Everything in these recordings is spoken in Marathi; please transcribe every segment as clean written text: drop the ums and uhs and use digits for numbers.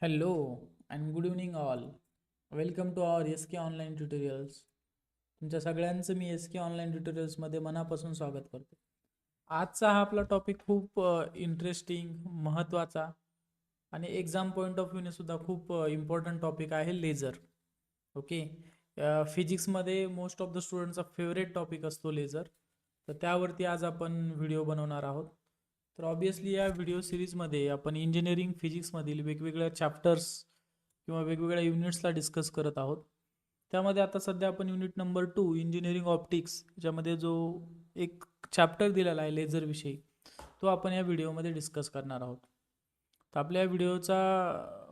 Hello and good evening all. Welcome to our SK Online Tutorials. तुमच्या सगळ्यांचं मी SK Online Tutorials मध्ये मनापासून स्वागत करतो. आजचा हा आपला टॉपिक खूप इंटरेस्टिंग, महत्त्वाचा आणि एक्झाम पॉईंट ऑफ व्ह्यूने सुद्धा खूप इम्पॉर्टंट टॉपिक आहे लेझर. ओके. फिजिक्समध्ये मोस्ट ऑफ द स्टुडंटचा फेवरेट टॉपिक असतो लेझर. तर त्यावरती आज आपण व्हिडिओ बनवणार आहोत. तर ऑब्वियसली या व्हिडिओ सिरीजमध्ये आपण इंजिनिअरिंग फिजिक्समधील वेगवेगळ्या चॅप्टर्स किंवा वेगवेगळ्या युनिट्सला डिस्कस करत आहोत. त्यामध्ये आता सध्या आपण युनिट नंबर 2 इंजिनिअरिंग ऑप्टिक्स ज्यामध्ये जो एक चॅप्टर दिलेला आहे लेझर विषयी तो आपण या व्हिडिओमध्ये डिस्कस करणार आहोत. तर आपल्या व्हिडिओचा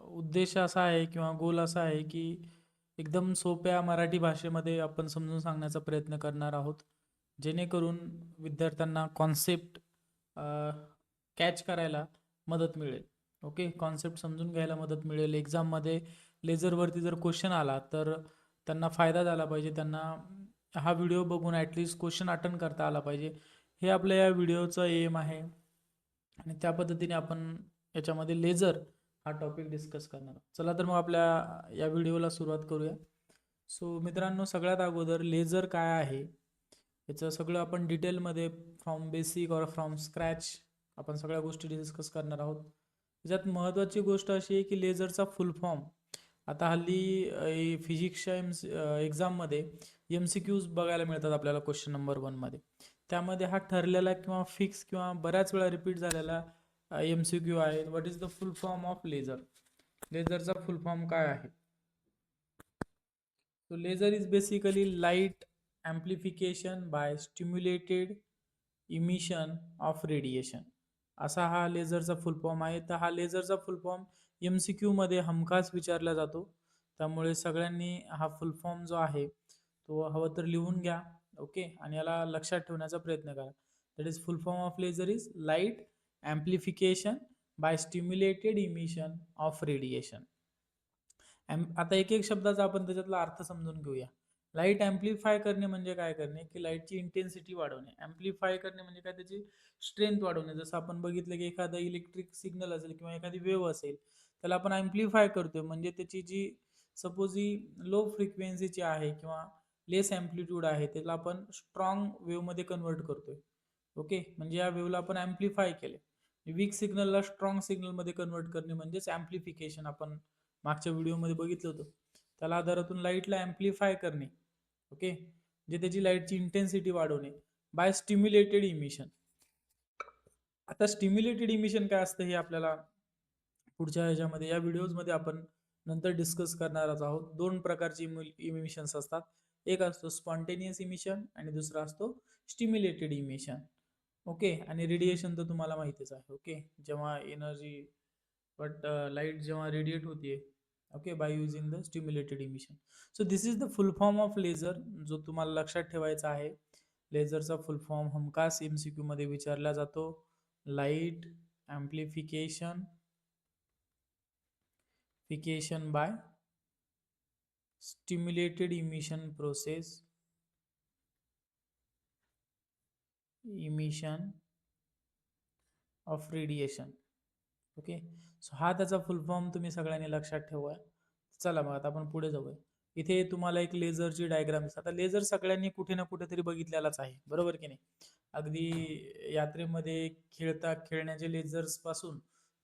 उद्देश असा आहे किंवा गोल असा आहे की एकदम सोप्या मराठी भाषेमध्ये आपण समजून सांगण्याचा प्रयत्न करणार आहोत, जेणेकरून विद्यार्थ्यांना कॉन्सेप्ट कॅच करायला मदत मिळेल. ओके, कॉन्सेप्ट समजून घ्यायला मदत मिळेल. एक्झाममध्ये लेझरवरती जर क्वेश्चन आला तर त्यांना फायदा झाला पाहिजे, त्यांना हा व्हिडिओ बघून ॲटलिस्ट क्वेश्चन अटेंड करता आला पाहिजे. हे आपल्या या व्हिडिओचं एम आहे आणि त्या पद्धतीने आपण याच्यामध्ये लेझर हा टॉपिक डिस्कस करणार आहोत. चला तर मग आपल्या या व्हिडिओला सुरुवात करूया. सो मित्रांनो, सगळ्यात अगोदर लेझर काय आहे याचं सगळं आपण डिटेलमध्ये फ्रॉम बेसिक और फ्रॉम स्क्रॅच आपण सगळ्या गोष्टी डिस्कस करणार आहोत. त्याच्यात महत्त्वाची गोष्ट अशी आहे की लेझरचा फुल फॉर्म आता हल्ली फिजिक्सच्या एक्झाममध्ये MCQs बघायला मिळतात आपल्याला क्वेश्चन नंबर 1मध्ये. त्यामध्ये हा ठरलेला किंवा फिक्स किंवा बऱ्याच वेळा रिपीट झालेला MCQ आहे. What is the full form of laser? लेझरचा फुल फॉर्म काय आहे? So laser is basically light amplification by stimulated emission of radiation. असा हा लेझरचा फुल फॉर्म आहे. तर हा लेझरचा फुल फॉर्म MCQ मध्ये हमखास विचारला जातो. त्यामुळे सगळ्यांनी हा फुल फॉर्म जो आहे तो हवं तर लिहून घ्या. ओके, आणि याला लक्षात ठेवण्याचा प्रयत्न करा. That is full form of laser is light amplification by stimulated emission of radiation. आता एक एक शब्दाचा आपण त्याच्यातला अर्थ समजून घेऊया. लाईट ॲम्प्लिफाय करणे म्हणजे काय करणे, की लाईटची इंटेन्सिटी वाढवणे. ॲम्प्लिफाय करणे म्हणजे काय, त्याची स्ट्रेंथ वाढवणे. जसं आपण बघितलं की एखादा इलेक्ट्रिक सिग्नल असेल किंवा एखादी वेव्ह असेल, त्याला आपण ॲम्प्लिफाय करतोय म्हणजे त्याची जी सपोज ही लो फ्रिक्वेन्सीची आहे किंवा लेस ॲम्प्लिट्यूड आहे, त्याला आपण स्ट्रॉंग वेव्हमध्ये कन्वर्ट करतोय. ओके, म्हणजे या वेव्हला आपण ॲम्प्लिफाय केले. वीक सिग्नलला स्ट्रॉंग सिग्नलमध्ये कन्वर्ट करणे म्हणजेच ॲम्प्लिफिकेशन आपण मागच्या व्हिडिओमध्ये बघितलं होतं. त्याला आधारातून लाईटला ॲम्प्लिफाय करणे. ओके, म्हणजे त्याची लाईटची इंटेन्सिटी वाढवणे बाय स्टिम्युलेटेड इमिशन. आता स्टिम्युलेटेड इमिशन काय असतं हे आपल्याला पुढच्या ह्याच्यामध्ये या व्हिडिओजमध्ये आपण नंतर डिस्कस करणारच आहोत. दोन प्रकारचे इमिशन्स असतात. एक असतो स्पॉन्टेनियस इमिशन आणि दुसरा असतो स्टिम्युलेटेड इमिशन. ओके, आणि रेडिएशन तर तुम्हाला माहितीच आहे. ओके, जेव्हा एनर्जी लाईट जेव्हा रेडिएट होते, okay, by using the stimulated emission. So this is the full form of laser, जो तुम्हाला लक्षात ठेवायचा आहे. लेझरचा फुल फॉर्म हमखास MCQ मध्ये विचारला जातो. Light amplification by stimulated emission of radiation. Okay, so हा त्याचा फुल फॉर्म तुम्ही सगळ्यांनी लक्षात ठेवा. चला मग आता आपण पुढे जाऊया. इथे तुम्हाला एक लेझरची डायग्राम दिसते. आता लेझर सगळ्यांनी कुठे ना कुठेतरी बघितलेलाच आहे, बरोबर की नाही? अगदी यात्रेमध्ये खेळण्याचे लेझर्स पासून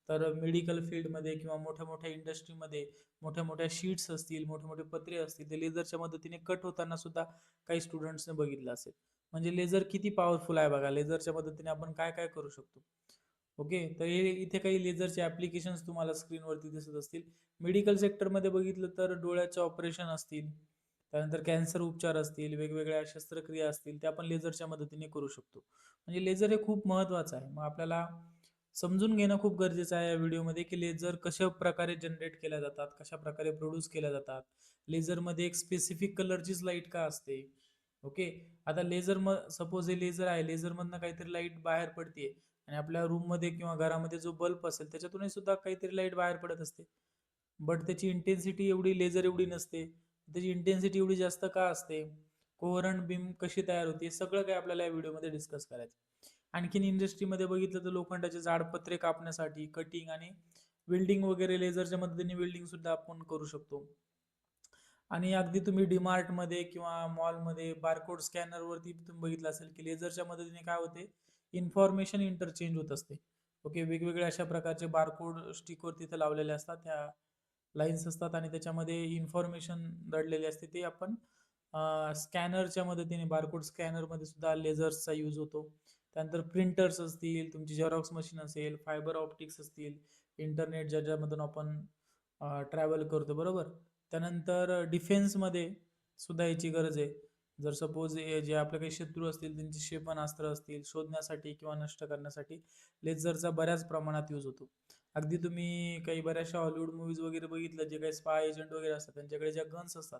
तर मेडिकल फील्डमध्ये किंवा मोठ्या मोठ्या इंडस्ट्रीमध्ये मोठ्या मोठ्या शीट्स असतील, मोठे मोठे पत्रे असतील, ते लेझरच्या मदतीने कट होताना सुद्धा काही स्टुडंट्सने बघितलं असेल. म्हणजे लेझर किती पॉवरफुल आहे बघा. लेझरच्या मदतीने आपण काय काय करू शकतो. ओके, तर हे इथे काही लेझरचे ॲप्लिकेशन्स तुम्हाला स्क्रीनवरती दिसत असतील. मेडिकल सेक्टरमध्ये बघितलं तर डोळ्याचे ऑपरेशन असतील, त्यानंतर कॅन्सर उपचार असतील, वेगवेगळ्या शस्त्रक्रिया असतील, ते आपण लेझरच्या मदतीने करू शकतो. म्हणजे लेझर हे खूप महत्त्वाचं आहे. मग आपल्याला समजून घेणं खूप गरजेचं आहे या व्हिडिओमध्ये की लेझर कशा प्रकारे जनरेट केल्या जातात, कशा प्रकारे प्रोड्यूस केल्या जातात. लेझरमध्ये एक स्पेसिफिक कलरचीच लाईट का असते. ओके, आता लेझर सपोज हे लेझर आहे, लेझरमधनं काहीतरी लाईट बाहेर पडते आणि आपल्या रूममध्ये किंवा घरामध्ये जो बल्ब असेल त्याच्यातूनही सुद्धा काहीतरी लाईट बाहेर पडत असते. बट त्याची इंटेन्सिटी एवढी लेझर एवढी नसते. त्याची इंटेन्सिटी एवढी जास्त का असते? कोहरंट बीम कशी तयार होते, सगळं काही आपल्याला या व्हिडिओमध्ये डिस्कस करायचं. आणखीन इंडस्ट्रीमध्ये बघितलं तर लोखंडाचे जाड पत्रे कापण्यासाठी कटिंग आणि वेल्डिंग वगैरे लेझरच्या मदतीने वेल्डिंग सुद्धा आपण करू शकतो. आणि अगदी तुम्ही डीमार्टमध्ये किंवा मॉलमध्ये बारकोड स्कॅनरवरती तुम्ही बघितलं असेल की लेझरच्या मदतीने काय होते, इन्फॉर्मेशन इंटरचेंज होत असते. ओके, वेगवेगळ्या अशा प्रकारचे बारकोड स्टिकवर तिथे लावलेले असतात, त्या लाईन्स असतात आणि त्याच्यामध्ये इन्फॉर्मेशन दडलेली असते. ते आपण स्कॅनरच्या मदतीने, बारकोड स्कॅनरमध्ये सुद्धा लेझर्सचा यूज होतो. त्यानंतर प्रिंटर्स असतील, तुमची झेरॉक्स मशीन असेल, फायबर ऑप्टिक्स असतील, इंटरनेट ज्याच्यामधून आपण ट्रॅव्हल करतो, बरोबर. त्यानंतर डिफेन्समध्ये सुद्धा याची गरज आहे. जर सपोज जे आपले काही शत्रू असतील त्यांची क्षेपणास्त्र असतील शोधण्यासाठी किंवा नष्ट करण्यासाठी लेझरचा बऱ्याच प्रमाणात यूज होतो. अगदी तुम्ही काही बऱ्याचशा हॉलिवूड मूवीज वगैरे बघितलं, जे काही स्पाय एजंट वगैरे असतात त्यांच्याकडे ज्या गन्स असतात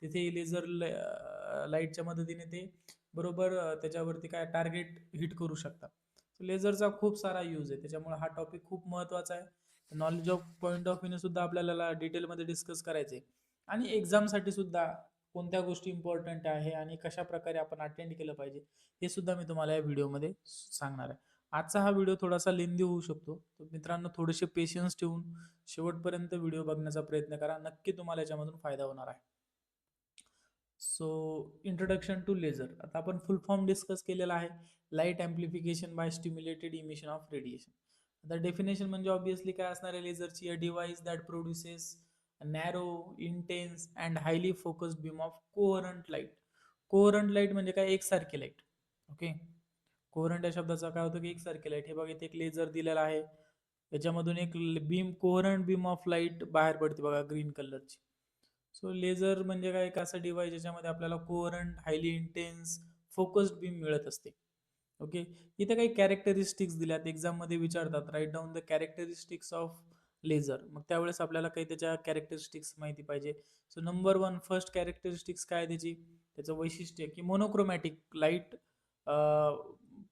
तिथे लेझर लाईटच्या मदतीने ते बरोबर त्याच्यावरती काय टार्गेट हिट करू शकतात. लेझरचा खूप सारा यूज आहे, त्याच्यामुळे हा टॉपिक खूप महत्त्वाचा आहे. नॉलेज ऑफ पॉईंट ऑफ व्ह्यूने सुद्धा आपल्याला डिटेलमध्ये डिस्कस करायचे आणि एक्झामसाठी सुद्धा कोणत्या गोष्टी इम्पॉर्टंट आहे आणि कशा प्रकारे आपण अटेंड केलं पाहिजे हे सुद्धा मी तुम्हाला या व्हिडिओमध्ये सांगणार आहे. आजचा हा व्हिडिओ थोडासा लेंदी होऊ शकतो, तर मित्रांनो थोडेसे पेशन्स ठेवून शेवटपर्यंत व्हिडिओ बघण्याचा प्रयत्न करा, नक्की तुम्हाला याच्यामधून फायदा होणार आहे. सो इंट्रोडक्शन टू लेझर, आता आपण फुल फॉर्म डिस्कस केलेला आहे, light amplification by stimulated emission of radiation. आता डेफिनेशन म्हणजे ऑब्विसली काय असणार आहे लेझरची, a device that produces narrow intense and highly focused beam of coherent light. Coherent light म्हणजे काय, एकसारखी लाईट. ओके, कोहरंट या शब्दाचा काय होतं की एकसारखी लाईट. हे बघा इथे एक लेझर दिलेला आहे, याच्यामधून एक बीम, कोहरंट बीम ऑफ लाईट बाहेर पडते बघा, ग्रीन कलरची. सो लेझर म्हणजे काय, एक असं डिव्हाइस ज्याच्यामध्ये आपल्याला कोहरंट हायली इंटेन्स फोकस्ड बीम मिळत असते. ओके, इथे काही कॅरेक्टरिस्टिक्स दिल्यात, एक्झाम मध्ये विचारतात, write down the characteristics of laser. मग त्यावेळेस आपल्याला काही त्याच्या कॅरेक्टरिस्टिक्स माहिती पाहिजे. So number one first characteristics काय त्याची, त्याचं वैशिष्ट्य की मोनोक्रोमॅटिक लाईट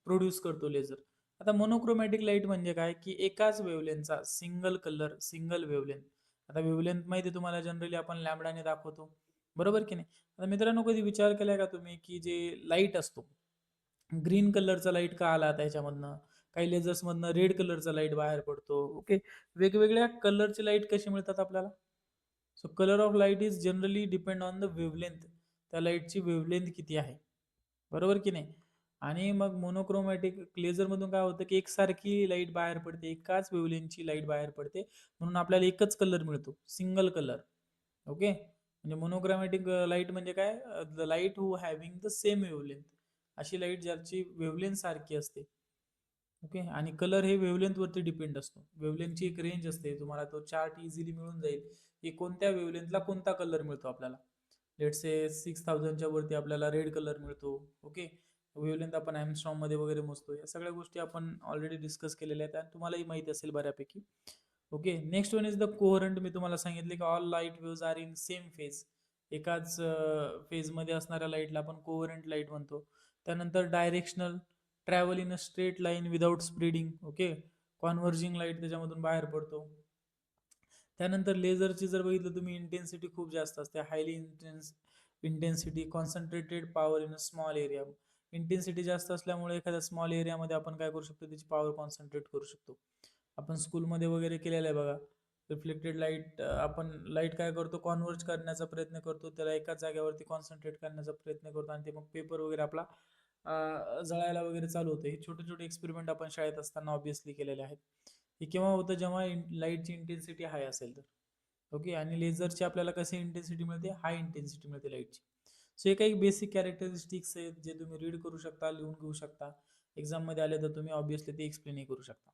प्रोड्यूस करतो लेझर. आता मोनोक्रोमॅटिक लाईट म्हणजे काय की एकाच वेवलेंथचा सिंगल कलर, सिंगल वेवलेंथ. आता वेवलेंथ माहिती आहे तुम्हाला, जनरली आपण लॅम्बडाने दाखवतो, बरोबर की नाही. आता मित्रांनो कधी विचार केलाय का तुम्ही की जे लाईट असतो, ग्रीन कलरचा लाईट का आला त्याच्यामधनं, काही लेझर्स मधनं रेड कलरचा लाईट बाहेर पडतो. ओके, वेगवेगळ्या कलरची लाईट कशी मिळतात आपल्याला. So colour of light is generally depend on the wavelength, त्या लाईटची वेवलेंथ किती आहे, बरोबर की नाही. आणि मग मोनोक्रोमॅटिक लेझर मधून काय होतं की एकसारखी लाईट बाहेर पडते, एकाच वेवलेंथची लाईट बाहेर पडते, म्हणून आपल्याला एकच कलर मिळतो, सिंगल कलर. ओके, म्हणजे मोनोक्रोमॅटिक लाईट म्हणजे काय, the light who having the same wavelength, अशी लाईट ज्याची वेवलेंथ सारखी असते. ओके, आणि कलर हे वेवलेंथ वरती डिपेंड असतो. वेवलेंथची एक रेंज असते, तुम्हाला तो चार्ट इझिली मिळून जाईल की कोणत्या वेवलेंथला कोणता कलर मिळतो आपल्याला. लेट से 6000च्या वरती आपल्याला रेड कलर मिळतो. ओके, वेवलेंथ आपण एमस्ट्रॉम मध्ये वगैरे मोजतो. या सगळ्या गोष्टी आपण ऑलरेडी डिस्कस केलेल्या आहेत आणि तुम्हालाही माहिती असेल बऱ्यापैकी. Okay, next one is the coherent. मी तुम्हाला सांगितले की all light waves are in same phase, एकाच फेज मध्ये असणाऱ्या लाईटला आपण कोहरंट लाईट म्हणतो. त्यानंतर directional, travel in a straight line without spreading. Okay, converging light त्याच्यामधून बाहेर पडतो. त्यानंतर लेझरची जर बघितलं तुम्ही, इंटेन्सिटी खूप जास्त असते, highly intensity, concentrated power in a small area. Intensity जास्त असल्यामुळे एखाद्या स्मॉल एरियामध्ये आपण काय करू शकतो, त्याची पॉवर कॉन्सन्ट्रेट करू शकतो. आपण स्कूलमध्ये वगैरे केलेलं आहे बघा, रिफ्लेक्टेड लाईट, आपण लाईट काय करतो, कॉन्व्हर्ज करण्याचा प्रयत्न करतो, त्याला एकाच जागेवरती कॉन्सन्ट्रेट करण्याचा प्रयत्न करतो आणि ते मग पेपर वगैरे आपला जळायला वगैरे चालू होतं. हे छोटे छोटे एक्सपेरिमेंट आपण शाळेत असताना ऑब्विसली केलेले आहेत. हे केव्हा होतं, जेव्हा लाईटची इंटेन्सिटी हाय असेल तर. ओके, आणि लेझरची आपल्याला कशी इंटेन्सिटी मिळते, हाय इंटेन्सिटी मिळते लाईटची. सो हे काही बेसिक कॅरेक्टरिस्टिक्स आहेत जे तुम्ही रीड करू शकता, लिहून घेऊ शकता. एक्झाम मध्ये आले तर तुम्ही ऑब्विसली ते एक्सप्लेनही करू शकता.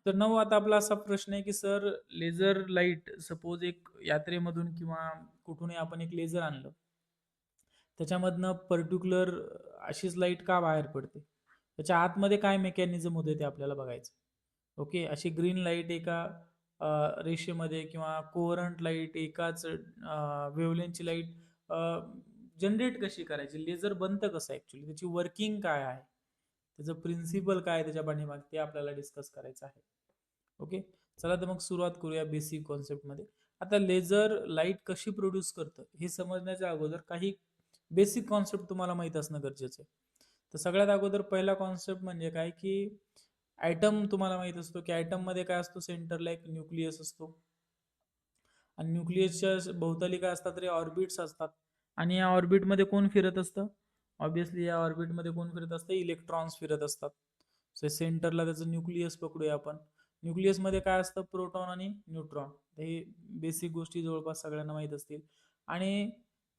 तर नऊ, आता आपला असा प्रश्न आहे की सर, लेझर लाईट सपोज एक यात्रेमधून किंवा कुठूनही आपण एक लेझर आणलं, त्याच्यामधनं पर्टिक्युलर अशीच लाईट का बाहेर पडते, त्याच्या आतमध्ये काय मेकॅनिझम होते ते आपल्याला बघायचं. ओके, अशी ग्रीन लाईट एका रेषेमध्ये किंवा कोहरंट लाईट, एकाच वेवलेंथची लाईट जनरेट कशी करायची, लेझर बनतं कसं ॲक्च्युली, त्याची वर्किंग काय आहे, त्याचं प्रिन्सिपल काय त्याच्या पाठीमागे, ते आपल्याला डिस्कस करायचं आहे. ओके, चला तर मग सुरुवात करूया बेसिक कॉन्सेप्टमध्ये. आता लेझर लाईट कशी प्रोड्यूस करतं हे समजण्याच्या अगोदर काही बेसिक कॉन्सेप्ट तुम्हाला माहित असणं गरजेचं आहे. तर सगळ्यात अगोदर पहिला कॉन्सेप्ट म्हणजे काय की ॲटम तुम्हाला माहित असतो की ॲटम मध्ये काय असतो, सेंटरला एक न्यूक्लियस असतो आणि न्यूक्लियसच्या भोवताली काय असतात रे, ऑर्बिट्स असतात. आणि या ऑर्बिटमध्ये कोण फिरत असतं? ऑब्विसली या ऑर्बिटमध्ये कोण फिरत असतं? इलेक्ट्रॉन्स फिरत असतात. सो सेंटरला त्याचं न्यूक्लियस पकडूया आपण. न्यूक्लियसमध्ये काय असतं? प्रोटॉन आणि न्यूट्रॉन. हे बेसिक गोष्टी जवळपास सगळ्यांना माहीत असतील. आणि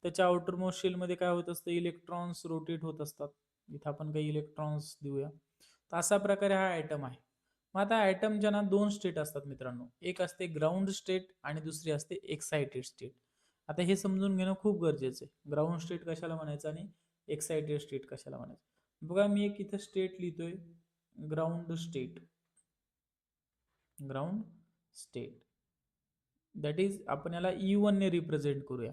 त्याच्या आउटरमोस्ट शेलमध्ये काय होत असतं? इलेक्ट्रॉन्स रोटेट होत असतात. इथं आपण काही इलेक्ट्रॉन्स देऊया. तर अशा प्रकारे हा ॲटम आहे. मग आता ॲटमच्या ना दोन स्टेट असतात मित्रांनो. एक असते ग्राउंड स्टेट आणि दुसरी असते एक्साइटेड स्टेट. आता हे समजून घेणं खूप गरजेचं आहे. ग्राउंड स्टेट कशाला म्हणायचं आणि एक्साइटेड स्टेट कशाला म्हणायचं. बघा मी एक इथं स्टेट लिहितोय, ground state. Ground state that is आपण याला E1 ने रिप्रेझेंट करूया.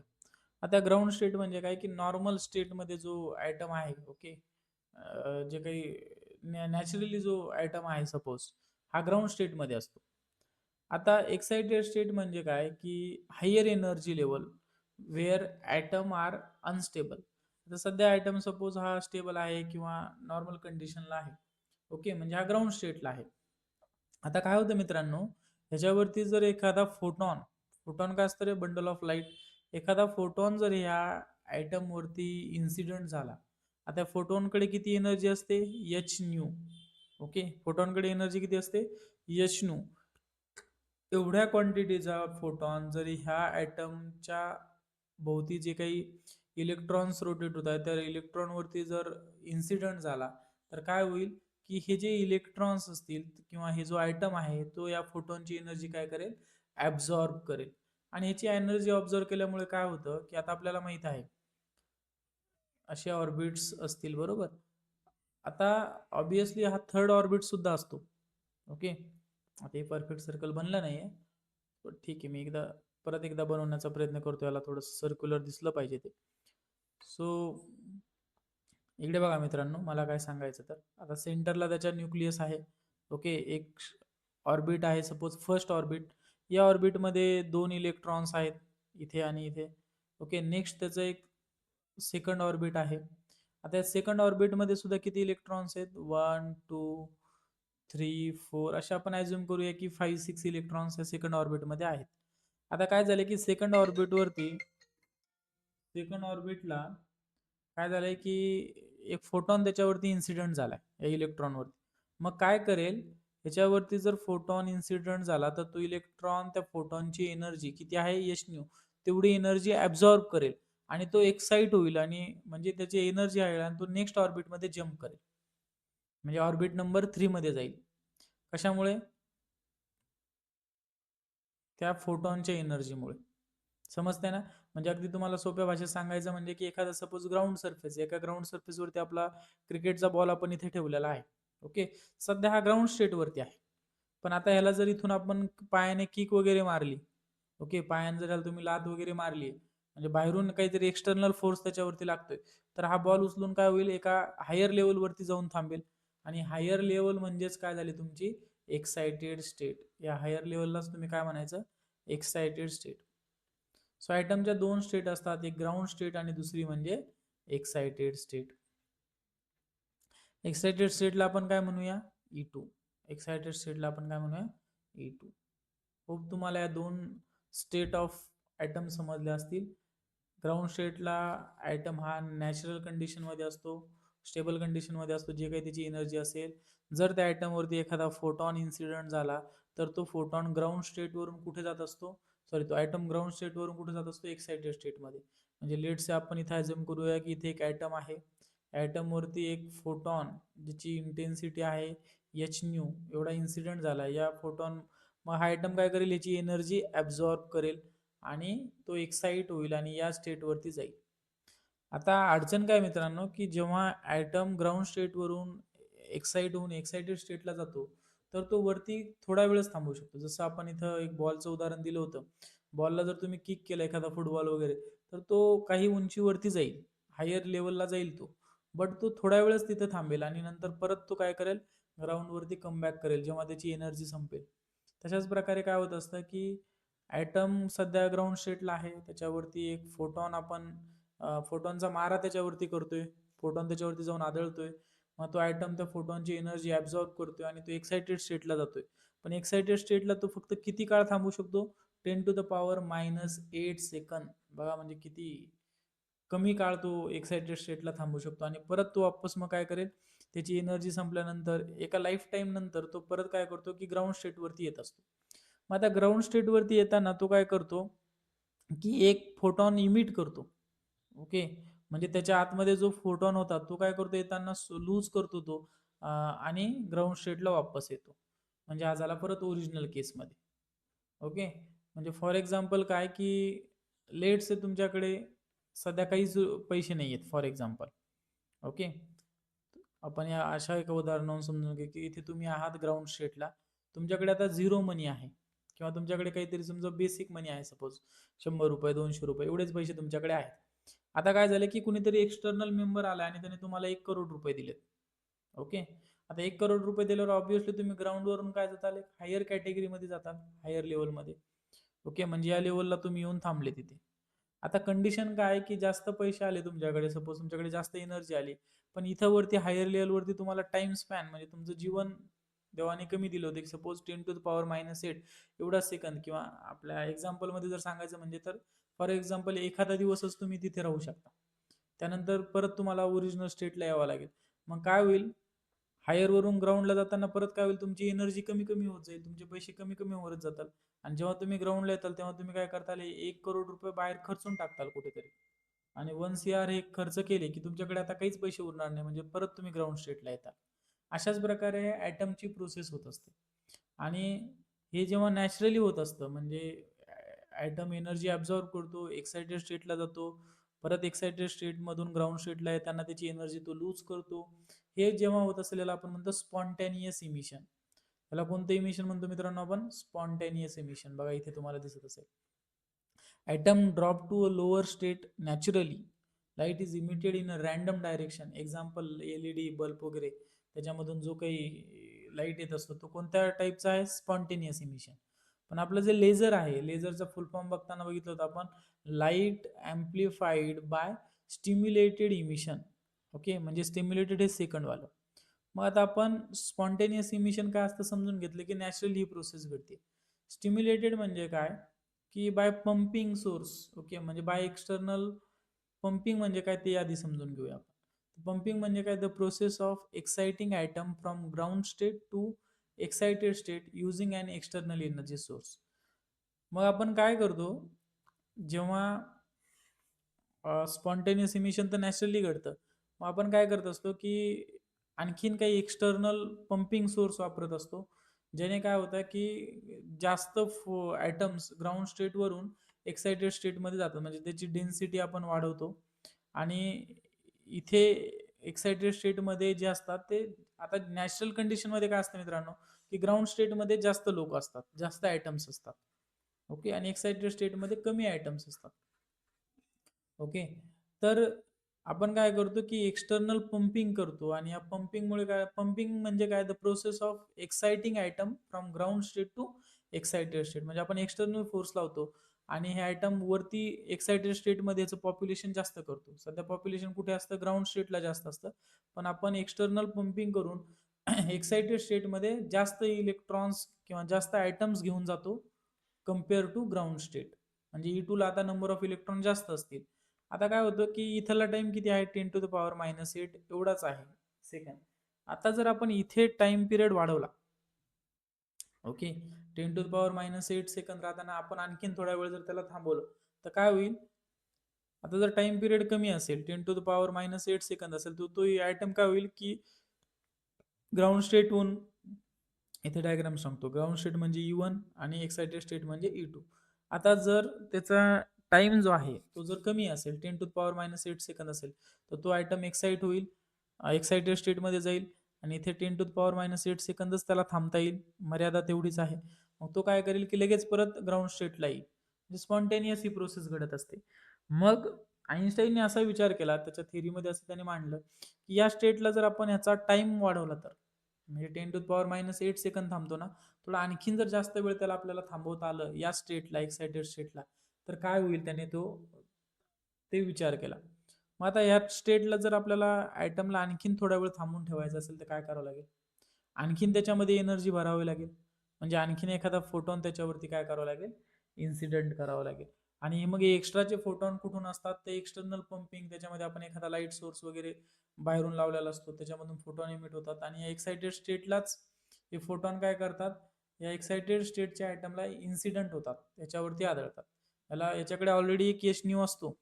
आता ग्राउंड स्टेट म्हणजे काय की नॉर्मल स्टेटमध्ये जो ॲटम आहे, ओके, जे काही नॅचरली जो ॲटम आहे सपोज, हा ग्राउंड स्टेटमध्ये असतो. आता एक्साइटेड स्टेट म्हणजे काय की higher energy level where atom are unstable. आता सध्या ॲटम सपोज हा स्टेबल आहे किंवा नॉर्मल कंडिशनला आहे, ओके, म्हणजे हा ग्राउंड स्टेटला आहे. आता काय होतं मित्रांनो, ह्याच्यावरती जर एखादा फोटॉन, फोटॉन काय असतं रे, बंडल ऑफ लाईट, एखादा फोटॉन जर ह्या ॲटम वरती इन्सिडेंट झाला, आता फोटॉनकडे किती एनर्जी असते? H new. ओके, फोटॉनकडे एनर्जी किती असते? H new. एवढ्या क्वांटिटीचा फोटॉन जरी ह्या ॲटमच्या भोवती जे काही इलेक्ट्रॉन्स रोटेट होत आहेत त्या इलेक्ट्रॉनवरती जर इन्सिडेंट झाला, तर काय होईल की हे जे इलेक्ट्रॉन्स असतील किंवा हे जो आयटम आहे तो या फोटॉनची एनर्जी काय करेल? ॲब्झॉर्ब करेल. आणि ह्याची एनर्जी ऑब्झर्व केल्यामुळे काय होतं की आता आपल्याला माहित आहे असे ऑर्बिट्स असतील, बरोबर. आता ऑब्विसली हा थर्ड ऑर्बिट सुद्धा असतो, ओके. आता हे परफेक्ट सर्कल बनलं नाहीये, पण ठीक आहे, मी परत एकदा बनवण्याचा प्रयत्न करतो. याला थोडंसं सर्क्युलर दिसलं पाहिजे ते. सो इकडे बघा मित्रांनो, मला काय सांगायचं, तर आता सेंटरला त्याच्या न्यूक्लियस आहे, ओके. एक ऑर्बिट आहे सपोज फर्स्ट ऑर्बिट. या ऑर्बिटमध्ये दोन इलेक्ट्रॉन्स आहेत, इथे आणि इथे, ओके. नेक्स्ट त्याचं एक सेकंड ऑर्बिट आहे. आता या सेकंड ऑर्बिटमध्ये सुद्धा किती इलेक्ट्रॉन्स आहेत? 1 2 3 4, अशा आपण ॲझ्युम करूया की 5 6 इलेक्ट्रॉन्स या सेकंड ऑर्बिटमध्ये आहेत. आता काय झालं की सेकंड ऑर्बिटला काय झालंय की एक फोटॉन त्याच्यावरती इन्सिडेंट झालाय या इलेक्ट्रॉनवरती. मग काय करेल, ह्याच्यावरती जर फोटॉन इन्सिडेंट झाला तर तो इलेक्ट्रॉन त्या फोटॉनची एनर्जी किती आहे? H new. तेवढी एनर्जी ॲब्झॉर्ब करेल आणि तो एक्साइट होईल आणि म्हणजे त्याची एनर्जी आहे आणि तो नेक्स्ट ऑर्बिटमध्ये जम्प करेल, म्हणजे ऑर्बिट नंबर 3 मध्ये जाईल. कशामुळे? त्या फोटॉनच्या एनर्जीमुळे. समजतंय ना? म्हणजे अगदी तुम्हाला सोप्या भाषेत सांगायचं म्हणजे की एखादा सपोज ग्राउंड सरफेस, एका ग्राउंड सरफेसवरती आपला क्रिकेटचा बॉल आपण इथे ठेवलेला आहे, ओके. सध्या हा ग्राउंड स्टेटवरती आहे. पण आता ह्याला जर इथून आपण पायाने किक वगैरे मारली, ओके, पायाने जर ह्याला तुम्ही लात वगैरे मारली, म्हणजे बाहेरून काहीतरी एक्सटर्नल फोर्स त्याच्यावरती लागतोय, तर हा बॉल उचलून काय होईल? एका हायर लेवलवरती जाऊन थांबेल. आणि हायर लेवल म्हणजेच काय झाली तुमची? Excited state. या हायर लेवललाच तुम्ही काय म्हणायचं? Excited state. सो ॲटमच्या दोन स्टेट असतात, एक ग्राउंड स्टेट आणि दुसरी म्हणजे एक्साइटेड स्टेट. एक्साइटेड स्टेटला आपण काय म्हणूया? E2. एक्साइटेड स्टेटला आपण काय म्हणूया? E2. होप तुम्हाला या दोन स्टेट ऑफ ॲटम समजले असतील. ग्राउंड स्टेटला ॲटम हा नॅचरल कंडिशनमध्ये असतो, स्टेबल कंडिशनमध्ये असतो, जे काही त्याची एनर्जी असेल. जर त्या ॲटमवरती एखादा फोटॉन इन्सिडेंट झाला तर तो फोटॉन ग्राउंड स्टेटवरून कुठे जात असतो? सॉरी, तो ॲटम ग्राउंड स्टेटवरून कुठे जात असतो? एक्साइटेड स्टेटमध्ये. म्हणजे लेट्स आपण इथे ॲझ्युम करूया की इथे एक ॲटम आहे. ॲटमवरती एक फोटॉन ज्याची इंटेन्सिटी आहे एच न्यू, एवढा इन्सिडेंट झाला या फोटॉन. मग हा ॲटम काय करेल? याची एनर्जी ॲब्झॉर्ब करेल आणि तो एक्साइट होईल आणि या स्टेटवरती जाईल. आता अडचण काय मित्रांनो, की जेव्हा ॲटम ग्राउंड स्टेटवरून एक्साइट होऊन एक्साइटेड स्टेटला जातो, तर तो वरती थोडा वेळच थांबू शकतो. जसं आपण इथं एक बॉलचं उदाहरण दिलं होतं. बॉलला जर तुम्ही किक केलं एखादा फुटबॉल वगैरे, तर तो काही उंचीवरती जाईल, हायर लेवलला जाईल तो. बट तो थोड्या वेळच तिथे थांबेल आणि नंतर परत तो काय करेल? ग्राउंडवरती कमबॅक करेल जेव्हा त्याची एनर्जी संपेल. तशाच प्रकारे काय होत असतं की ॲटम सध्या ग्राउंड स्टेटला आहे, त्याच्यावरती एक फोटॉन आपण फोटॉनचा मारा त्याच्यावरती करतोय, फोटॉन त्याच्यावरती जाऊन आदळतोय. मग तो ॲटम त्या फोटॉनची एनर्जी ॲब्झॉर्ब करतोय आणि तो एक्साइटेड स्टेटला जातोय. पण एक्साइटेड स्टेटला तो फक्त किती काळ थांबू शकतो? 10⁻⁸ सेकंद. बघा म्हणजे किती कमी काळ तो एक्साइटेड स्टेटला थांबू शकतो आणि परत तो वापस मग काय करेल, त्याची एनर्जी संपल्यानंतर एका लाईफ टाईम नंतर तो परत काय करतो की ग्राउंड स्टेटवरती येत असतो. मग आता ग्राउंड स्टेटवरती येताना तो काय करतो की एक फोटॉन इमिट करतो. ओके, म्हणजे त्याच्या आतमध्ये जो फोटॉन होता तो काय करतो, येताना लूज करतो तो आणि ग्राउंड स्टेटला वापस येतो. म्हणजे हा झाला परत ओरिजिनल केसमध्ये. ओके, म्हणजे फॉर एक्झाम्पल काय की लेट्स से तुमच्याकडे सध्या काहीच पैसे नाही आहेत फॉर एक्झाम्पल. ओके, आपण या अशा एका उदाहरणावरून समजून घे की इथे तुम्ही आहात ग्राउंड स्टेटला, तुमच्याकडे आता झिरो मनी आहे किंवा तुमच्याकडे काहीतरी समजा बेसिक मनी आहे, सपोज ₹100 ₹200 एवढेच पैसे तुमच्याकडे आहेत. आता काय झालं की कुणीतरी एक्सटर्नल मेंबर आला आणि त्याने तुम्हाला ₹1 करोड दिलेत. ओके, आता ₹1 करोड दिल्यावर ऑब्व्हियसली तुम्ही ग्राउंडवरून काय जाताल, हायर कॅटेगरीमध्ये जाताल, हायर लेवलमध्ये. ओके, म्हणजे या लेवलला तुम्ही येऊन थांबले तिथे. आता कंडिशन काय आहे की जास्त पैसे आले तुमच्याकडे, सपोज तुमच्याकडे जास्त एनर्जी आली, पण इथं वरती हायर लेवलवरती तुम्हाला टाइम स्पॅन म्हणजे तुमचं जीवन देवाने कमी दिलं होतं, सपोज 10⁻⁸ एवढा सेकंद, किंवा आपल्या एक्झाम्पलमध्ये जर सांगायचं म्हणजे तर फॉर एक्झाम्पल एखादा दिवसच तुम्ही तिथे राहू शकता. त्यानंतर परत तुम्हाला ओरिजिनल स्टेटला यावं लागेल. मग काय होईल, हायर वरून ग्राउंडला जाताना परत काय होईल, तुमची एनर्जी कमी कमी होत जाईल, तुमचे पैसे कमी कमी होत जातात. आणि जेव्हा तुम्ही ग्राउंडला येताल तेव्हा तुम्ही काय करताल, ₹1 करोड बाहेर खर्चून टाकताल कुठेतरी. आणि 1 CR हे खर्च केले की तुमच्याकडे आता काहीच पैसे उरणार नाही, म्हणजे परत तुम्ही ग्राउंड स्टेटला येताल. अशाच प्रकारे ॲटमची प्रोसेस होत असते. आणि हे जेव्हा नॅचरली होत असतं, म्हणजे ॲटम एनर्जी ॲब्झॉर्ब करतो, एक्साइटेड स्टेटला जातो, परत एक्साइटेड स्टेटमधून ग्राउंड स्टेटला येताना त्याची एनर्जी तो लूज करतो. हे जेव्हा होत असेल याला आपण म्हणतो स्पॉन्टॅनियस इमिशन. त्याला कोणतं इमिशन म्हणतो मित्रांनो आपण? Spontaneous emission. बघा इथे तुम्हाला दिसत असेल. Atom drop to a lower state naturally. Light is emitted in a random direction. Example LED bulb वगैरे, त्याच्यामधून जो काही लाईट येत असतो तो कोणत्या टाईपचा आहे? Spontaneous emission. पण आपलं जे लेझर आहे, लेझरचा फुल फॉर्म बघताना बघितलं होतं आपण, light amplified by stimulated emission. Okay, म्हणजे स्टिम्युलेटेड हे सेकंड वालं. मग आता आपण स्पॉन्टेनियस इमिशन काय असतं समजून घेतलं की नॅचरली ही प्रोसेस घडते. स्टिम्युलेटेड म्हणजे काय की बाय पंपिंग सोर्स. ओके, म्हणजे बाय एक्सटर्नल पंपिंग म्हणजे काय ते आधी समजून घेऊया आपण. पंपिंग म्हणजे काय? The process of exciting atom from ground state to excited state using an external energy source. मग आपण काय करतो जेव्हा स्पॉन्टेनियस इमिशन तर नॅचरली घडतं, मग आपण काय करत असतो की आणखीन काही एक्सटर्नल पंपिंग सोर्स वापरत असतो, ज्याने काय होतं की जास्त ॲटम्स ग्राउंड स्टेटवरून एक्साइटेड स्टेटमध्ये जातात, म्हणजे त्याची डेन्सिटी आपण वाढवतो. आणि इथे एक्साइटेड स्टेटमध्ये जे असतात ते, आता नॅचरल कंडिशनमध्ये काय असतं मित्रांनो, की ग्राउंड स्टेटमध्ये जास्त लोक असतात, जास्त ॲटम्स असतात. ओके, आणि एक्साइटेड स्टेटमध्ये कमी ॲटम्स असतात. ओके, तर आपण काय करतो की एक्सटर्नल पंपिंग करतो, आणि या पंपिंगमुळे काय, पंपिंग म्हणजे काय? The process of exciting atom from ground state to excited state. म्हणजे आपण एक्सटर्नल फोर्स लावतो आणि हे आयटम वरती एक्साइटेड स्टेटमध्ये याचं पॉप्युलेशन जास्त करतो. सध्या पॉप्युलेशन कुठे असतं? ग्राउंड स्टेटला जास्त असतं. पण आपण एक्सटर्नल पंपिंग करून एक्साइटेड स्टेटमध्ये जास्त इलेक्ट्रॉन्स किंवा जास्त आयटम्स घेऊन जातो कम्पेअर टू ग्राउंड स्टेट. म्हणजे E2 ला आता नंबर ऑफ इलेक्ट्रॉन जास्त असतील. आता काय होतं की इथला टाइम किती आहे? 10⁻⁸ एवढाच आहे सेकंड. आता जर आपण इथे टाइम पिरियड वाढवला, ओके, 10⁻⁸ सेकंद राहताना आपण आणखीन थोडा वेळ जर त्याला थांबवलं, तर काय होईल? आता जर टाइम पिरियड कमी असेल, 10⁻⁸ सेकंद असेल, तर तो आयटम काय होईल की ग्राउंड स्टेटहून, इथे डायग्राम सांगतो, ग्राउंड स्टेट म्हणजे E1 आणि एक्साइटेड स्टेट म्हणजे E2. आता जर त्याचा टाइम जो आहे तो जर कमी असेल, 10⁻⁸ सेकंद असेल, तर तो आयटम एक्साइट होईल, एक्साइटेड स्टेटमध्ये जाईल, आणि इथे 10⁻⁸ सेकंदच त्याला थांबता येईल, मर्यादा तेवढीच आहे. मग तो काय करेल की लगेच परत ग्राउंड स्टेटला येईल. म्हणजे स्पॉन्टेनियस ही प्रोसेस घडत असते. मग आईन्स्टाईनने असा विचार केला, त्याच्या थिअरीमध्ये असं त्याने मांडलं की या स्टेटला जर आपण ह्याचा टाइम वाढवला, तर म्हणजे 10⁻⁸ सेकंद थांबतो ना, थोडा आणखीन जर जास्त वेळ त्याला आपल्याला थांबवता आलं या स्टेटला, एक्साइटेड स्टेटला, तर काय होईल? त्याने तो ते विचार केला. मग आता ह्या स्टेटला जर आपल्याला आयटमला आणखीन थोडा वेळ थांबून ठेवायचं असेल तर काय करावं लागेल? आणखीन त्याच्यामध्ये एनर्जी भरावी लागेल. म्हणजे आणखीन एखादा फोटॉन त्याच्यावरती काय करावं लागेल? इन्सिडेंट करावं लागेल. आणि मग एक्स्ट्राचे फोटॉन कुठून असतात? ते एक्सटर्नल पंपिंग, त्याच्यामध्ये आपण एखादा लाईट सोर्स वगैरे बाहेरून लावलेला असतो, त्याच्यामधून फोटॉन इमिट होतात आणि एक्साइटेड स्टेटलाच हे फोटॉन काय करतात? या एक्साइटेड स्टेटच्या आयटमला इन्सिडेंट होतात, त्याच्यावरती आढळतात. याच्याकडे ऑलरेडी एक एच न्यू असतो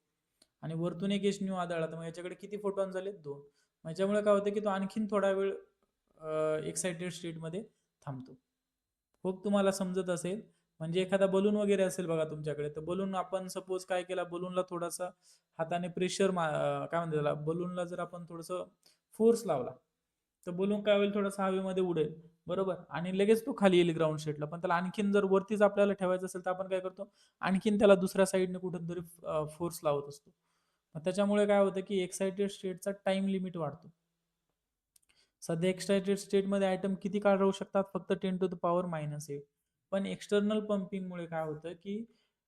आणि वरतून एक एच न्यू आढळला, तर मग याच्याकडे किती फोटॉन झाले? 2. याच्यामुळे काय होतं की तो आणखीन थोडा वेळ एक्साइटेड स्टेटमध्ये थांबतो. खूप तुम्हाला समजत असेल. म्हणजे एखादा बलून वगैरे असेल बघा तुमच्याकडे, तर बलून आपण सपोज काय केला, बलूनला थोडासा हाताने प्रेशर काय म्हणतात त्याला, बलूनला जर आपण थोडंसं फोर्स लावला तर बलून काय होईल, थोडासा हवेमध्ये उडेल, बरोबर, आणि लगेच तो खाली येईल ग्राउंड स्टेटला. पण त्याला आणखीन जर वरतीच आपल्याला ठेवायचं असेल तर आपण काय करतो, आणखीन त्याला दुसऱ्या साईडने कुठेतरी फोर्स लावत असतो. मग त्याच्यामुळे काय होतं की एक्साइटेड स्टेटचा टाइम लिमिट वाढतो. सध्या एक्साइटेड स्टेटमध्ये आयटम किती काळ राहू शकतात? फक्त 10⁻⁻8. पण एक्सटर्नल पंपिंगमुळे काय होतं की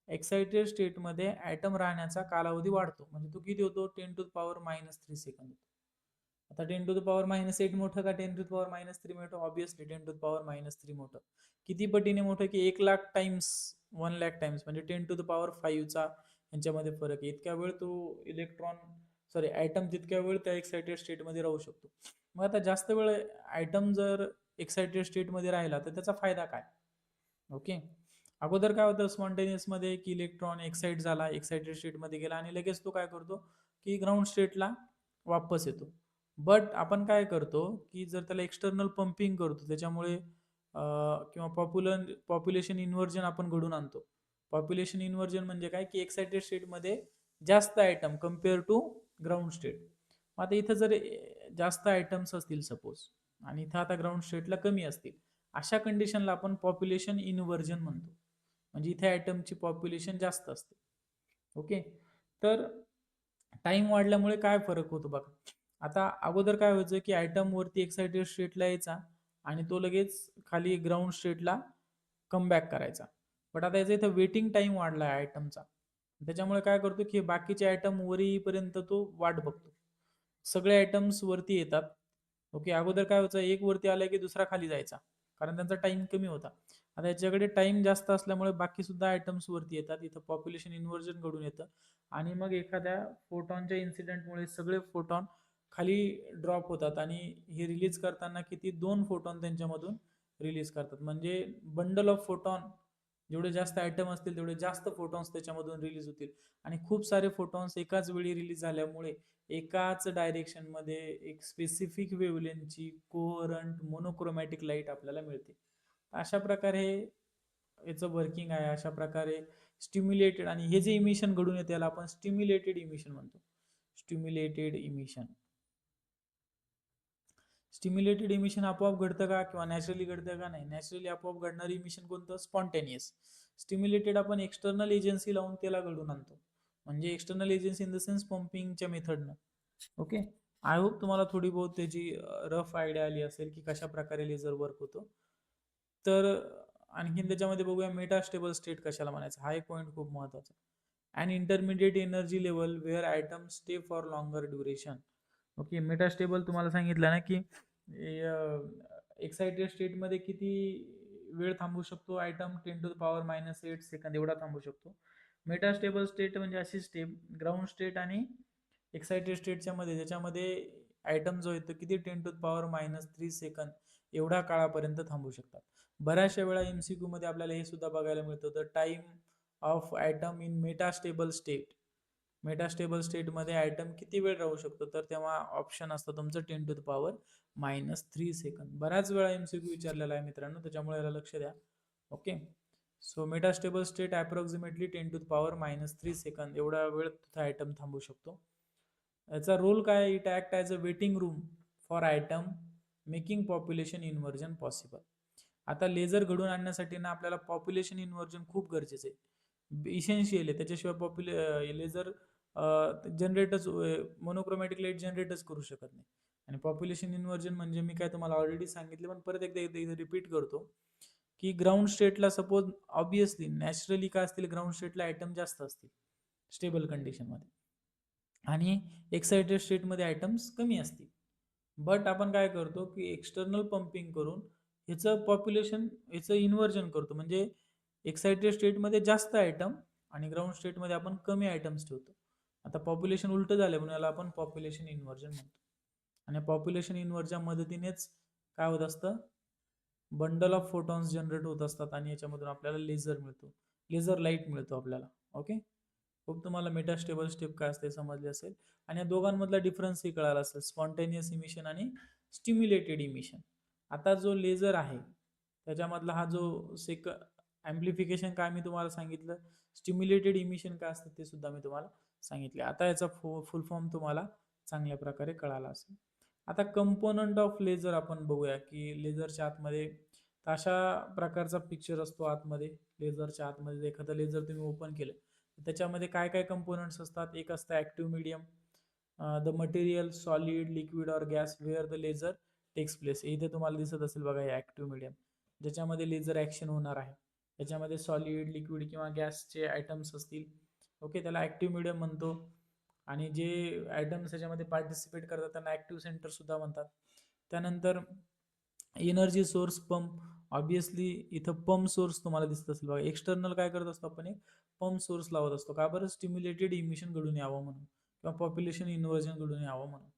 एक्साइटेड स्टेटमध्ये ॲटम राहण्याचा कालावधी वाढतो. म्हणजे तो किती होतो? 10⁻³ सेकंद. आता 10⁻⁻8 मोठं का 10⁻³ मोठं? ऑब्विसली 10⁻³ मोठं. किती पटीने मोठं? की 1,00,000 टाइम्स, 1,00,000 टाइम्स, म्हणजे 10⁻5 चा यांच्यामध्ये फरक आहे. इतक्या वेळ तो इलेक्ट्रॉन, सॉरी ॲटम तितक्या वेळ त्या एक्साइटेड स्टेटमध्ये राहू शकतो. मग आता जास्त वेळ ॲटम जर एक्साइटेड स्टेटमध्ये राहिला तर त्याचा फायदा काय? ओके. अगोदर काय होतं स्पॉन्टेनियस मध्ये, की इलेक्ट्रॉन एक्साइट झाला, एक्साइटेड स्टेटमध्ये गेला आणि लगेच तो काय करतो की ग्राउंड स्टेटला वापस येतो. बट आपण काय करतो की जर त्याला एक्सटर्नल पंपिंग करतो, त्याच्यामुळे किंवा पॉप्युलेशन इन्व्हर्जन आपण घडून आणतो. पॉप्युलेशन इन्व्हर्जन म्हणजे काय, की एक्साइटेड स्टेटमध्ये जास्त atom compare to ground state. आता इथं जर जास्त आयटम्स असतील सपोज, आणि इथं आता ग्राउंड स्टेटला कमी असतील, अशा कंडिशनला आपण पॉप्युलेशन इन्व्हर्जन म्हणतो. म्हणजे इथे आयटमची पॉप्युलेशन जास्त असते. ओके. तर टाइम वाढल्यामुळे काय फरक होतो बघा. आता अगोदर काय व्हायचं की आयटम वरती एक्साइटेड स्टेटला यायचा आणि तो लगेच खाली ग्राउंड स्टेटला कमबॅक करायचा. बट आता याचा इथं वेटिंग टाइम वाढला आहे आयटमचा. त्याच्यामुळे काय करतो की बाकीचे आयटम वर येईपर्यंत तो वाट बघतो. सगळे आयटम्स वरती येतात. ओके. अगोदर काय व्हायचं, एक वरती आला की दुसरा खाली जायचा, कारण त्यांचा टाइम कमी होता. आता याच्याकडे टाइम जास्त असल्यामुळे बाकी सुद्धा आयटम्स वरती येतात. इथं पॉप्युलेशन इन्व्हर्जन घडून येतं आणि मग एखाद्या फोटॉनच्या इन्सिडेंटमुळे सगळे फोटॉन खाली ड्रॉप होतात आणि हे रिलीज करताना किती 2 फोटॉन त्यांच्यामधून रिलीज करतात. म्हणजे बंडल ऑफ फोटॉन, जेवढे जास्त आयटम असतील तेवढे जास्त फोटॉन्स त्याच्यामधून रिलीज होतील. आणि खूप सारे फोटॉन्स एकाच वेळी रिलीज झाल्यामुळे एकाच डायरेक्शन मध्ये एक स्पेसिफिक वेव्हलेंथची कोहरंट मोनोक्रोमॅटिक लाईट आपल्याला मिळते. अशा प्रकारे याचं वर्किंग आहे. अशा प्रकारे स्टिम्युलेटेड, आणि हे जे इमिशन घडून येते याला आपण स्टिम्युलेटेड इमिशन म्हणतो. Stimulated emission. स्टिम्युलेटेड इमिशन आपोआप घडतं का, किंवा नॅचरली घडतं का? नाही. नॅचरली आपोआप घडणारी इमिशन कोणतं? स्पॉन्टेनियस. स्टिम्युलेटेड आपण एक्सटर्नल एजन्सी लावून त्याला घडून आणतो. म्हणजे external agency in the sense पंपिंगच्या मेथडनं. ओके. आय होप तुम्हाला थोडी बहुत त्याची रफ आयडिया आली असेल की कशा प्रकारे लेझर वर्क होतो. तर आणखीन त्याच्यामध्ये बघूया मेटास्टेबल स्टेट कशाला म्हणायचं. हा एक पॉईंट खूप महत्वाचा. And intermediate energy level where atom stay for longer duration. Okay. Metastable तुम्हाला सांगितलं ना की एक्साइटेड स्टेटमध्ये किती वेळ थांबू शकतो आयटम? 10⁻⁻8 सेकंद एवढा थांबू शकतो. मेटास्टेबल स्टेट म्हणजे अशी स्टेट, ग्राउंड स्टेट आणि एक्साइटेड स्टेटच्या मध्ये, ज्याच्यामध्ये आयटम जो येतो किती 10⁻³ सेकंद एवढ्या काळापर्यंत थांबू शकतात. बऱ्याचशा वेळा एमसीक्यू मध्ये आपल्याला हे सुद्धा बघायला मिळतं, the time of item in metastable state. Metastable स्टेटमध्ये आयटम किती वेळ राहू शकतो, तर तेव्हा ऑप्शन असतं तुमचं 10⁻³ सेकंद. बऱ्याच वेळा एमसीक्यू विचारलेला आहे मित्रांनो, त्याच्यामुळे याला लक्ष द्या. Okay. So metastable state approximately 10⁻³ second एवढा वेळ तिथे आयटम थांबू शकतो. याचा रोल काय? It act as a waiting room for item, making population inversion possible. आता लेझर घडून आणण्यासाठी ना आपल्याला पॉप्युलेशन इन्व्हर्जन खूप गरजेचं आहे, इसेन्शियल आहे. त्याच्याशिवाय लेझर जनरेटच, मोनोक्रोमॅटिक लाईट जनरेटच करू शकत नाही. आणि पॉप्युलेशन इन्व्हर्जन म्हणजे मी काय तुम्हाला ऑलरेडी सांगितले, पण परत एकदा रिपीट करतो की ग्राउंड स्टेटला सपोज ऑब्विसली नॅचरली काय असतील, ग्राउंड स्टेटला आयटम जास्त असतील स्टेबल कंडिशनमध्ये. आणि एक्साइटेड स्टेटमध्ये आयटम्स कमी असतील. बट आपण काय करतो की एक्सटर्नल पंपिंग करून ह्याचं इन्व्हर्जन करतो, म्हणजे एक्साइटेड स्टेटमध्ये जास्त आयटम आणि ग्राउंड स्टेटमध्ये आपण कमी आयटम्स ठेवतो. आता पॉप्युलेशन उलटं झालं म्हणून याला आपण पॉप्युलेशन इन्व्हर्जन म्हणतो. आणि पॉप्युलेशन इन्व्हर्जन मदतीनेच काय होत असतं, बंडल ऑफ फोटॉन्स जनरेट होत असतात आणि याच्यामधून आपल्याला लेझर मिळतो, लेझर लाईट मिळतो आपल्याला. ओके, खूप तुम्हाला मेटास्टेबल स्टेप काय असते समजले असेल. आणि या दोघांमधला डिफरन्सही कळाला असेल, स्पॉन्टेनियस इमिशन आणि स्टिम्युलेटेड इमिशन. आता जो लेझर आहे त्याच्यामधला हा जो ॲम्प्लिफिकेशन काय मी तुम्हाला सांगितलं, स्टिम्युलेटेड इमिशन काय असतं ते सुद्धा मी तुम्हाला सांगितले. आता याचा फुल फॉर्म तुम्हाला चांगल्या प्रकारे कळाला असेल. आता कंपोनंट ऑफ लेझर आपण बघूया की लेझरच्या आतमध्ये अशा प्रकारचा पिक्चर असतो आतमध्ये. लेझरच्या आतमध्ये एखादं लेझर तुम्ही ओपन केलं त्याच्यामध्ये काय काय कंपोनंट्स असतात. एक असतं active medium, the material solid liquid or gas where the laser takes place. इथे तुम्हाला दिसत असेल बघा, हे ऍक्टिव्ह मीडियम ज्याच्यामध्ये लेझर ऍक्शन होणार आहे. त्याच्यामध्ये सॉलिड लिक्विड किंवा गॅसचे आयटम्स असतील. ओके, त्याला ऍक्टिव्ह मीडियम म्हणतो. आणि जे आयटम्स त्याच्यामध्ये पार्टिसिपेट करतात त्यांना ऍक्टिव्ह सेंटर सुद्धा म्हणतात. त्यानंतर एनर्जी सोर्स पंप. ऑब्विसली इथं पंप सोर्स तुम्हाला दिसत असेल बघा. एक्सटर्नल काय करत असतो आपण, एक पंप सोर्स लावत असतो. का बरं, स्टिम्युलेटेड इमिशन घडून यावं म्हणून किंवा पॉप्युलेशन इन्व्हर्जन घडून यावं म्हणून.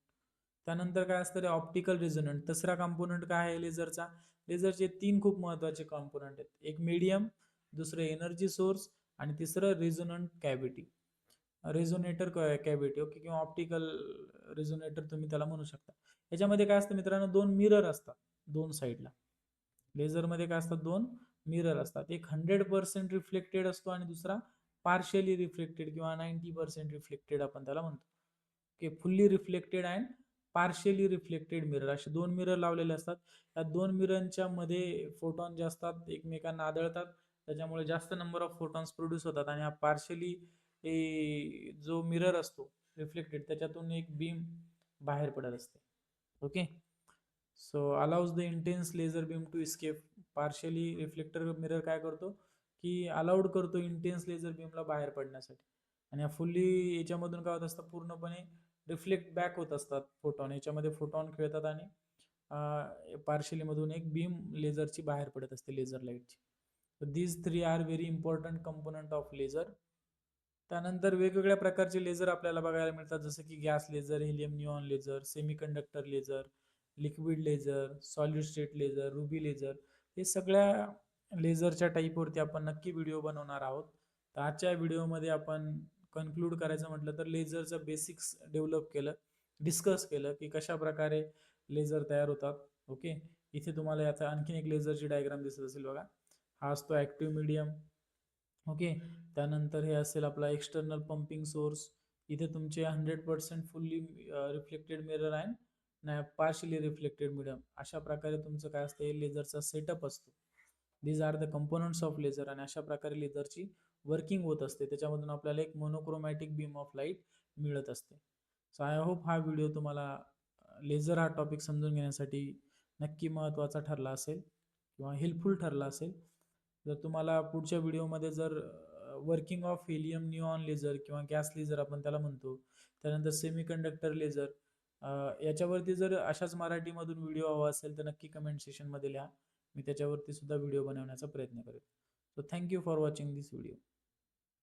त्यानंतर काय असतं रे, ऑप्टिकल रिझोनंट. तिसरा कंपोनंट काय आहे लेझरचा. लेझरचे 3 खूप महत्वाचे कंपोनंट आहेत. एक मीडियम, दुसरं एनर्जी सोर्स आणि तिसरं रिझोनंट कॅव्हिटी, रेझोनेटर कॅव्हिटी. ओके, किंवा ऑप्टिकल रेझोनेटर तुम्ही त्याला म्हणू शकता. याच्यामध्ये काय असतं मित्रांनो, 2 मिरर असतात दोन साईडला. लेझरमध्ये काय असतात, 2 मिरर असतात. एक 100% रिफ्लेक्टेड असतो आणि दुसरा पार्शियली रिफ्लेक्टेड किंवा 90% रिफ्लेक्टेड आपण त्याला म्हणतो. Okay, fully reflected and partially reflected mirror, असे 2 मिरर लावलेले असतात. या 2 मिररच्या मध्ये फोटॉन जे असतात एकमेकांना आदळतात, त्याच्यामुळे जास्त नंबर ऑफ फोटॉन्स प्रोड्यूस होतात. आणि हा पार्शियली जो मिरर असतो रिफ्लेक्टेड त्याच्यातून एक बीम बाहेर पडत असते. Okay, so allows the intense laser beam to escape. Partially reflector mirror काय करतो की अलाउड करतो इंटेन्स लेझर बीमला बाहेर पडण्यासाठी. आणि फुल्ली याच्यामधून काय होत असतं, पूर्णपणे रिफ्लेक्ट बॅक होत असतात फोटॉन. याच्यामध्ये फोटॉन खेळतात आणि पार्शियली मधून एक बीम लेझरची बाहेर पडत असते, लेझर लाईटची. These 3 are very important component of laser. त्यानंतर वेगवेगळ्या प्रकारचे लेझर आपल्याला बघायला मिळतात, जसं की gas laser, helium neon laser, semiconductor laser, liquid laser, solid state laser, ruby laser. हे सगळ्या लेझरच्या टाईपवरती आपण नक्की व्हिडिओ बनवणार आहोत. तर आजच्या व्हिडिओमध्ये आपण कन्क्लूड करायचं म्हटलं तर लेझरचं बेसिक्स डेव्हलप केलं, डिस्कस केलं की कशा प्रकारे लेझर तयार होतात. ओके, इथे तुम्हाला याचा आणखीन एक लेझरची डायग्राम दिसत असेल बघा. हा असतो ऍक्टिव्ह मीडियम. ओके, त्यानंतर हे असेल आपला एक्सटर्नल पंपिंग सोर्स. इथे तुमचे 100% फुल्ली रिफ्लेक्टेड मिरर आहे, पार्शली रिफ्लेक्टेड मिडियम. अशा प्रकारे तुमचं काय असतं, लेझरचा सेटअप असतो. These are the components of laser. आणि अशा प्रकारे लेझरची वर्किंग होत असते. त्याच्यामधून आपल्याला एक मोनोक्रोमॅटिक बीम ऑफ लाईट मिळत असते. सो आय होप हा व्हिडिओ तुम्हाला लेझर हा टॉपिक समजून घेण्यासाठी नक्की महत्त्वाचा ठरला असेल किंवा हेल्पफुल ठरला असेल. जर तुम्हाला पुढच्या व्हिडिओमध्ये जर working of helium neon laser किंवा गॅस लेझर आपण त्याला म्हणतो, त्यानंतर सेमीकंडक्टर लेझर, याच्यावरती जर अशाच मराठीमधून व्हिडिओ हवा असेल तर नक्की कमेंट सेशनमध्ये लिहा. मी त्याच्यावरती सुद्धा व्हिडिओ बनवण्याचा प्रयत्न करेन. So thank you for watching this video.